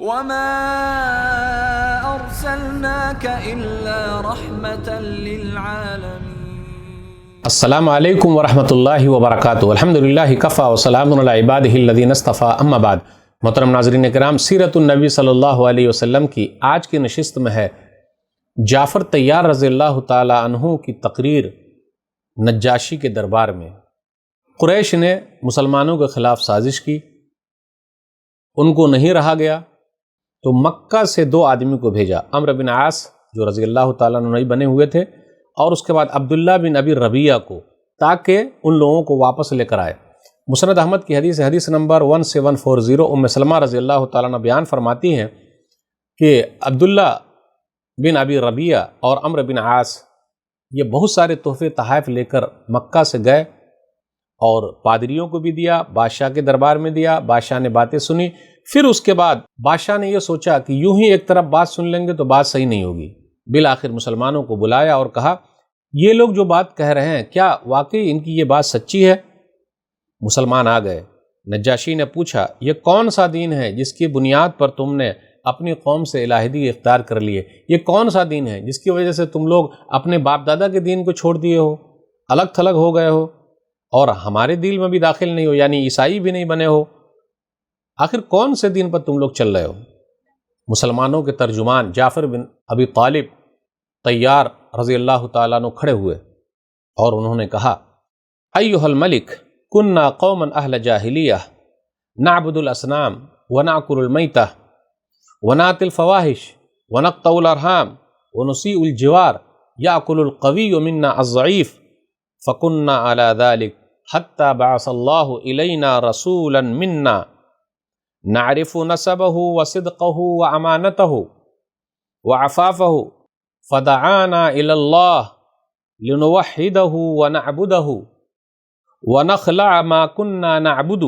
وما أرسلناك إلا رحمة للعالمين۔ السلام علیکم ورحمۃ اللہ وبرکاتہ۔ الحمدللہ کفا وسلام علی عبادہ الذین اصطفیٰ، اما بعد۔ محترم ناظرین کرام، سیرت النبی صلی اللہ علیہ وسلم کی آج کی نشست میں ہے جعفر طیار رضی اللہ تعالی عنہ کی تقریر نجاشی کے دربار میں۔ قریش نے مسلمانوں کے خلاف سازش کی، ان کو نہیں رہا گیا تو مکہ سے دو آدمی کو بھیجا، عمرو بن عاص جو رضی اللہ تعالیٰ عنہ نبی بنے ہوئے تھے، اور اس کے بعد عبداللہ بن ابی ربیعہ کو، تاکہ ان لوگوں کو واپس لے کر آئے۔ مسند احمد کی حدیث نمبر 1740 ام سلمہ رضی اللہ تعالیٰ عنہ بیان فرماتی ہیں کہ عبداللہ بن ابی ربیعہ اور عمرو بن عاص یہ بہت سارے تحفے تحائف لے کر مکہ سے گئے اور پادریوں کو بھی دیا، بادشاہ کے دربار میں دیا، بادشاہ نے باتیں سنی۔ پھر اس کے بعد بادشاہ نے یہ سوچا کہ یوں ہی ایک طرف بات سن لیں گے تو بات صحیح نہیں ہوگی، بالآخر مسلمانوں کو بلایا اور کہا یہ لوگ جو بات کہہ رہے ہیں کیا واقعی ان کی یہ بات سچی ہے؟ مسلمان آ گئے۔ نجاشی نے پوچھا یہ کون سا دین ہے جس کی بنیاد پر تم نے اپنی قوم سے علیحدگی اختیار کر لیے؟ یہ کون سا دین ہے جس کی وجہ سے تم لوگ اپنے باپ دادا کے دین کو چھوڑ دیے ہو، الگ تھلگ ہو گئے ہو اور ہمارے دین میں بھی داخل نہیں ہو، یعنی عیسائی بھی نہیں بنے ہو؟ آخر کون سے دین پر تم لوگ چل رہے ہو؟ مسلمانوں کے ترجمان جعفر بن ابی طالب طیار رضی اللہ تعالیٰ عنہ کھڑے ہوئے اور انہوں نے کہا ایھا الملک کننا قوما اہل جاہلیہ نعبد الاصنام وناکل المیتہ وناتی الفواحش ونقطع الارحام ونسیء الجوار یاکل القوی منا الضعیف فکننا علی ذلک حتی بعث اللہ الینا رسولا منا نعرف نسبہ وصدقہ وامانتہ وعفافہ فدعانا الی اللہ لنوحدہ ونعبدہ ونخلع ما كنا نعبد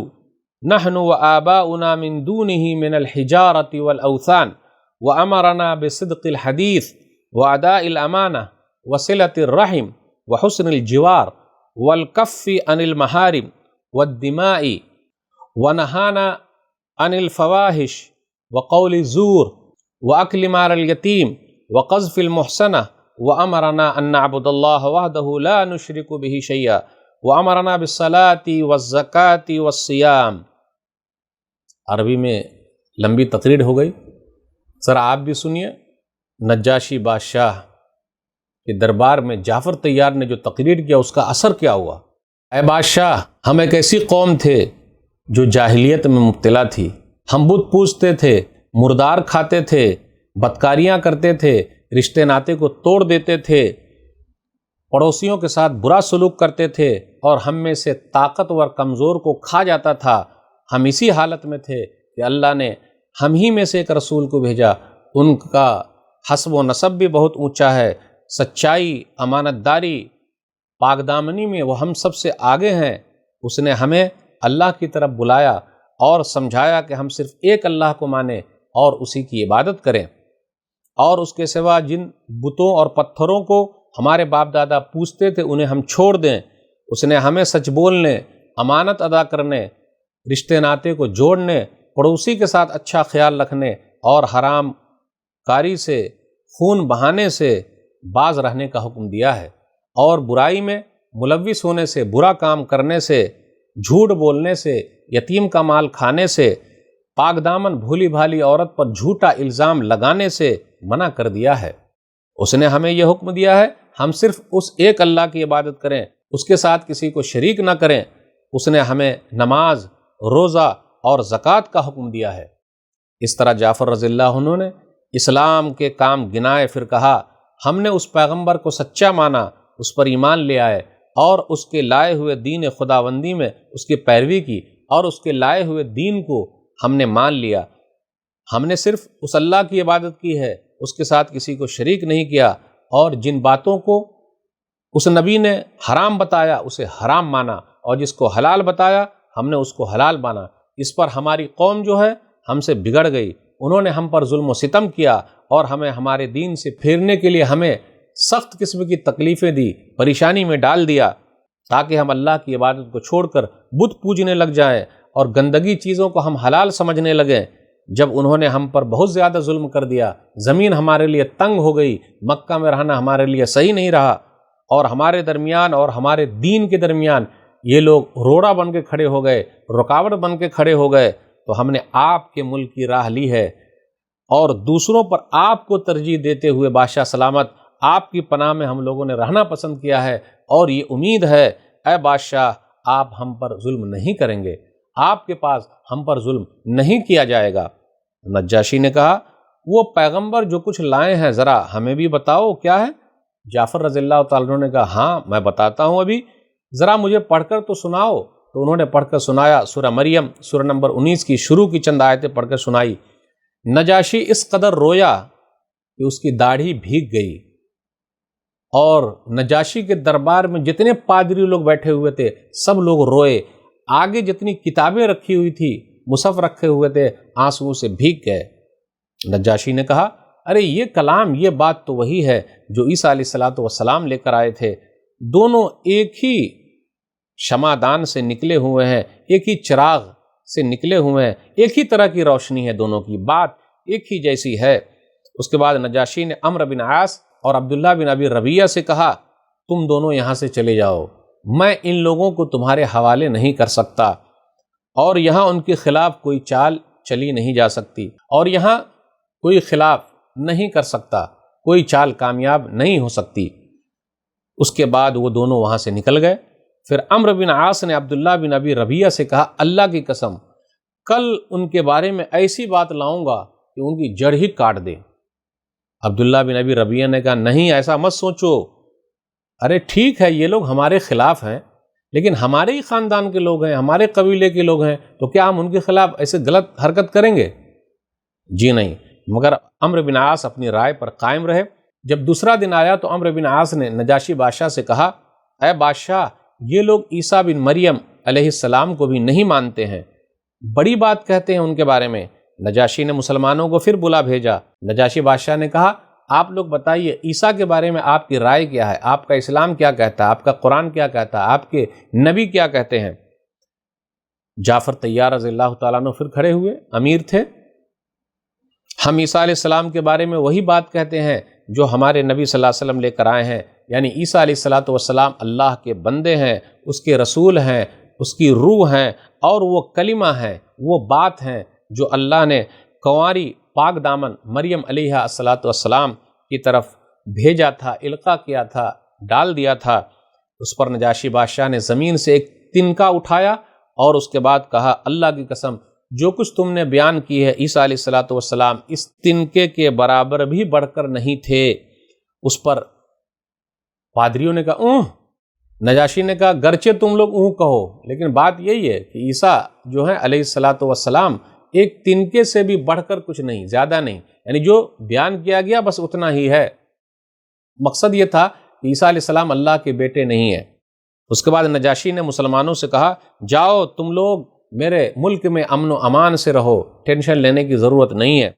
نحن وآباؤنا من دونه من الحجارة والأوثان وأمرنا بصدق الحديث وأداء الأمانة وصلة الرحم وحسن الجوار والكف عن المحارم والدماء ونهانا عن الفواحش وقول الزور وأكل مال اليتيم وقذف المحسنة وأمرنا أن نعبد الله وحده لا نشرك به شيئا وأمرنا بالصلاة والزكاة والصيام۔ عربی میں لمبی تقریر ہو گئی، ذرا آپ بھی سنیے نجاشی بادشاہ کے دربار میں جعفر طیار نے جو تقریر کیا اس کا اثر کیا ہوا۔ اے بادشاہ، ہم ایک ایسی قوم تھے جو جاہلیت میں مبتلا تھی، ہم بت پوجتے تھے، مردار کھاتے تھے، بدکاریاں کرتے تھے، رشتے ناطے کو توڑ دیتے تھے، پڑوسیوں کے ساتھ برا سلوک کرتے تھے اور ہم میں سے طاقتور کمزور کو کھا جاتا تھا۔ ہم اسی حالت میں تھے کہ اللہ نے ہم ہی میں سے ایک رسول کو بھیجا، ان کا حسب و نسب بھی بہت اونچا ہے، سچائی، امانت داری، پاک دامنی میں وہ ہم سب سے آگے ہیں۔ اس نے ہمیں اللہ کی طرف بلایا اور سمجھایا کہ ہم صرف ایک اللہ کو مانیں اور اسی کی عبادت کریں، اور اس کے سوا جن بتوں اور پتھروں کو ہمارے باپ دادا پوجتے تھے انہیں ہم چھوڑ دیں۔ اس نے ہمیں سچ بولنے، امانت ادا کرنے، رشتے ناطے کو جوڑنے، پڑوسی کے ساتھ اچھا خیال رکھنے اور حرام کاری سے، خون بہانے سے باز رہنے کا حکم دیا ہے، اور برائی میں ملوث ہونے سے، برا کام کرنے سے، جھوٹ بولنے سے، یتیم کا مال کھانے سے، پاک دامن بھولی بھالی عورت پر جھوٹا الزام لگانے سے منع کر دیا ہے۔ اس نے ہمیں یہ حکم دیا ہے ہم صرف اس ایک اللہ کی عبادت کریں، اس کے ساتھ کسی کو شریک نہ کریں۔ اس نے ہمیں نماز، روزہ اور زکوٰۃ کا حکم دیا ہے۔ اس طرح جعفر رضی اللہ عنہ نے اسلام کے کام گنائے، پھر کہا ہم نے اس پیغمبر کو سچا مانا، اس پر ایمان لے آئے اور اس کے لائے ہوئے دین خداوندی میں اس کی پیروی کی، اور اس کے لائے ہوئے دین کو ہم نے مان لیا۔ ہم نے صرف اس اللہ کی عبادت کی ہے، اس کے ساتھ کسی کو شریک نہیں کیا، اور جن باتوں کو اس نبی نے حرام بتایا اسے حرام مانا، اور جس کو حلال بتایا ہم نے اس کو حلال مانا۔ اس پر ہماری قوم جو ہے ہم سے بگڑ گئی، انہوں نے ہم پر ظلم و ستم کیا اور ہمیں ہمارے دین سے پھیرنے کے لیے ہمیں سخت قسم کی تکلیفیں دی، پریشانی میں ڈال دیا، تاکہ ہم اللہ کی عبادت کو چھوڑ کر بت پوجنے لگ جائیں اور گندگی چیزوں کو ہم حلال سمجھنے لگیں۔ جب انہوں نے ہم پر بہت زیادہ ظلم کر دیا، زمین ہمارے لیے تنگ ہو گئی، مکہ میں رہنا ہمارے لیے صحیح نہیں رہا، اور ہمارے درمیان اور ہمارے دین کے درمیان یہ لوگ روڑا بن کے کھڑے ہو گئے، رکاوٹ بن کے کھڑے ہو گئے، تو ہم نے آپ کے ملک کی راہ لی ہے اور دوسروں پر آپ کو ترجیح دیتے ہوئے بادشاہ سلامت آپ کی پناہ میں ہم لوگوں نے رہنا پسند کیا ہے، اور یہ امید ہے اے بادشاہ آپ ہم پر ظلم نہیں کریں گے، آپ کے پاس ہم پر ظلم نہیں کیا جائے گا۔ نجاشی نے کہا وہ پیغمبر جو کچھ لائے ہیں ذرا ہمیں بھی بتاؤ کیا ہے؟ جعفر رضی اللہ تعالیٰ عنہ نے کہا ہاں میں بتاتا ہوں، ابھی ذرا مجھے پڑھ کر تو سناؤ۔ تو انہوں نے پڑھ کر سنایا، سورہ مریم سورہ نمبر 19 کی شروع کی چند آیتیں پڑھ کر سنائی۔ نجاشی اس قدر رویا کہ اس کی داڑھی بھیگ گئی، اور نجاشی کے دربار میں جتنے پادری لوگ بیٹھے ہوئے تھے سب لوگ روئے، آگے جتنی کتابیں رکھی ہوئی تھی، مصحف رکھے ہوئے تھے، آنسوؤں سے بھیگ گئے۔ نجاشی نے کہا ارے یہ کلام، یہ بات تو وہی ہے جو عیسیٰ علیہ السلام لے کر آئے تھے، دونوں ایک ہی شمعدان سے نکلے ہوئے ہیں، ایک ہی چراغ سے نکلے ہوئے ہیں، ایک ہی طرح کی روشنی ہے، دونوں کی بات ایک ہی جیسی ہے۔ اس کے بعد نجاشی نے عمرو بن عاص اور عبداللہ بن ابی ربیعہ سے کہا تم دونوں یہاں سے چلے جاؤ، میں ان لوگوں کو تمہارے حوالے نہیں کر سکتا، اور یہاں ان کے خلاف کوئی چال چلی نہیں جا سکتی، اور یہاں کوئی خلاف نہیں کر سکتا، کوئی چال کامیاب نہیں ہو سکتی۔ اس کے بعد وہ دونوں وہاں سے نکل گئے۔ پھر عمرو بن عاص نے عبداللہ بن ابی ربیعہ سے کہا اللہ کی قسم کل ان کے بارے میں ایسی بات لاؤں گا کہ ان کی جڑ ہی کاٹ دے۔ عبداللہ بن ابی ربیعہ نے کہا نہیں ایسا مت سوچو، ارے ٹھیک ہے یہ لوگ ہمارے خلاف ہیں لیکن ہمارے ہی خاندان کے لوگ ہیں، ہمارے قبیلے کے لوگ ہیں، تو کیا ہم ان کے خلاف ایسے غلط حرکت کریں گے؟ جی نہیں۔ مگر عمرو بن عاص اپنی رائے پر قائم رہے۔ جب دوسرا دن آیا تو عمرو بن عاص نے نجاشی بادشاہ سے کہا اے بادشاہ یہ لوگ عیسیٰ بن مریم علیہ السلام کو بھی نہیں مانتے ہیں، بڑی بات کہتے ہیں ان کے بارے میں۔ نجاشی نے مسلمانوں کو پھر بلا بھیجا۔ نجاشی بادشاہ نے کہا آپ لوگ بتائیے عیسیٰ کے بارے میں آپ کی رائے کیا ہے، آپ کا اسلام کیا کہتا ہے، آپ کا قرآن کیا کہتا ہے، آپ کے نبی کیا کہتے ہیں؟ جعفر طیار رضی اللہ تعالیٰ عنہ پھر کھڑے ہوئے، امیر تھے۔ ہم عیسیٰ علیہ السلام کے بارے میں وہی بات کہتے ہیں جو ہمارے نبی صلی اللہ علیہ وسلم لے کر آئے ہیں، یعنی عیسیٰ علیہ السلام اللہ کے بندے ہیں، اس کے رسول ہیں، اس کی روح ہیں، اور وہ کلمہ ہیں، وہ بات ہیں جو اللہ نے کنواری پاک دامن مریم علیہ السلام کی طرف بھیجا تھا، القاء کیا تھا، ڈال دیا تھا۔ اس پر نجاشی بادشاہ نے زمین سے ایک تنکا اٹھایا اور اس کے بعد کہا اللہ کی قسم جو کچھ تم نے بیان کی ہے عیسیٰ علیہ السلام اس تنکے کے برابر بھی بڑھ کر نہیں تھے۔ اس پر پادریوں نے کہا اونہ، نجاشی نے کہا گرچہ تم لوگ اونہ کہو لیکن بات یہی ہے کہ عیسیٰ جو ہے علیہ السلام ایک تنکے سے بھی بڑھ کر کچھ نہیں، زیادہ نہیں، یعنی جو بیان کیا گیا بس اتنا ہی ہے۔ مقصد یہ تھا کہ عیسیٰ علیہ السلام اللہ کے بیٹے نہیں ہیں۔ اس کے بعد نجاشی نے مسلمانوں سے کہا جاؤ تم لوگ میرے ملک میں امن و امان سے رہو، ٹینشن لینے کی ضرورت نہیں ہے،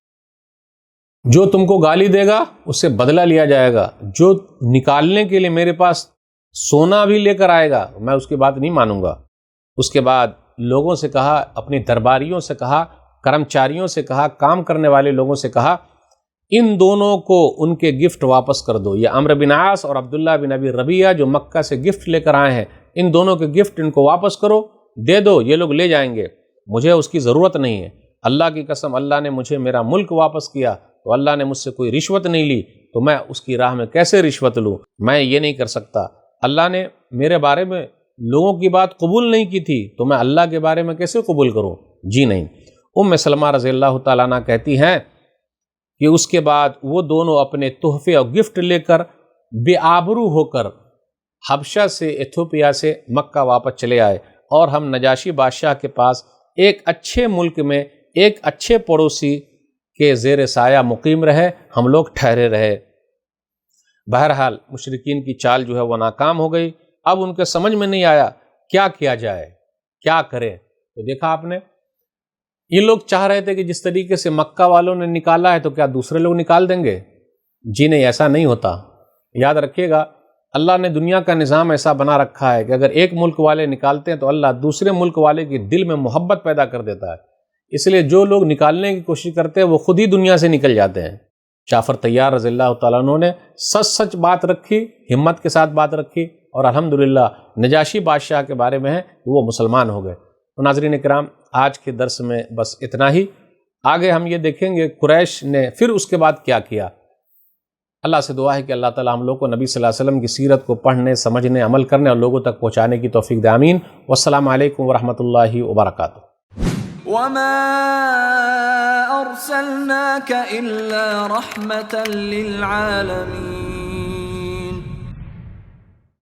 جو تم کو گالی دے گا اس سے بدلہ لیا جائے گا، جو نکالنے کے لیے میرے پاس سونا بھی لے کر آئے گا میں اس کی بات نہیں مانوں گا۔ اس کے بعد لوگوں سے کہا، اپنی درباریوں سے کہا، کرمچاریوں سے کہا، کام کرنے والے لوگوں سے کہا ان دونوں کو ان کے گفٹ واپس کر دو، یہ عمرو بن عاص اور عبداللہ بن ابی ربیعہ جو مکہ سے گفٹ لے کر آئے ہیں ان دونوں کے گفٹ ان کو واپس کرو، دے دو، یہ لوگ لے جائیں گے، مجھے اس کی ضرورت نہیں ہے۔ اللہ کی قسم اللہ نے مجھے میرا ملک واپس کیا تو اللہ نے مجھ سے کوئی رشوت نہیں لی، تو میں اس کی راہ میں کیسے رشوت لوں؟ میں یہ نہیں کر سکتا۔ اللہ نے میرے بارے میں لوگوں کی بات قبول نہیں کی تھی تو میں اللہ کے بارے میں کیسے قبول کروں؟ جی نہیں۔ سلمہ رضی اللہ تعالیٰ عنہ کہتی ہیں کہ اس کے بعد وہ دونوں اپنے تحفے اور گفٹ لے کر بے آبرو ہو کر حبشہ سے، ایتھوپیا سے مکہ واپس چلے آئے، اور ہم نجاشی بادشاہ کے پاس ایک اچھے ملک میں ایک اچھے پڑوسی کے زیر سایہ مقیم رہے، ہم لوگ ٹھہرے رہے۔ بہرحال مشرکین کی چال جو ہے وہ ناکام ہو گئی۔ اب ان کے سمجھ میں نہیں آیا کیا کیا جائے، کیا کریں۔ تو دیکھا آپ نے یہ لوگ چاہ رہے تھے کہ جس طریقے سے مکہ والوں نے نکالا ہے تو کیا دوسرے لوگ نکال دیں گے؟ جی نہیں، ایسا نہیں ہوتا۔ یاد رکھیے گا اللہ نے دنیا کا نظام ایسا بنا رکھا ہے کہ اگر ایک ملک والے نکالتے ہیں تو اللہ دوسرے ملک والے کے دل میں محبت پیدا کر دیتا ہے اس لیے جو لوگ نکالنے کی کوشش کرتے ہیں وہ خود ہی دنیا سے نکل جاتے ہیں۔ جعفر طیار رضی اللہ تعالیٰ عنہ نے سچ بات رکھی، ہمت کے ساتھ بات رکھی، اور الحمدللہ نجاشی بادشاہ کے بارے میں ہے کہ وہ مسلمان ہو گئے۔ تو ناظرین کرام، آج کے درس میں بس اتنا ہی۔ آگے ہم یہ دیکھیں گے قریش نے پھر اس کے بعد کیا کیا۔ اللہ سے دعا ہے کہ اللہ تعالیٰ ہم لوگ کو نبی صلی اللہ علیہ وسلم کی سیرت کو پڑھنے، سمجھنے، عمل کرنے اور لوگوں تک پہنچانے کی توفیق دے، آمین۔ والسلام علیکم ورحمۃ اللہ وبرکاتہ۔ وما أرسلناك إلا رحمة للعالمين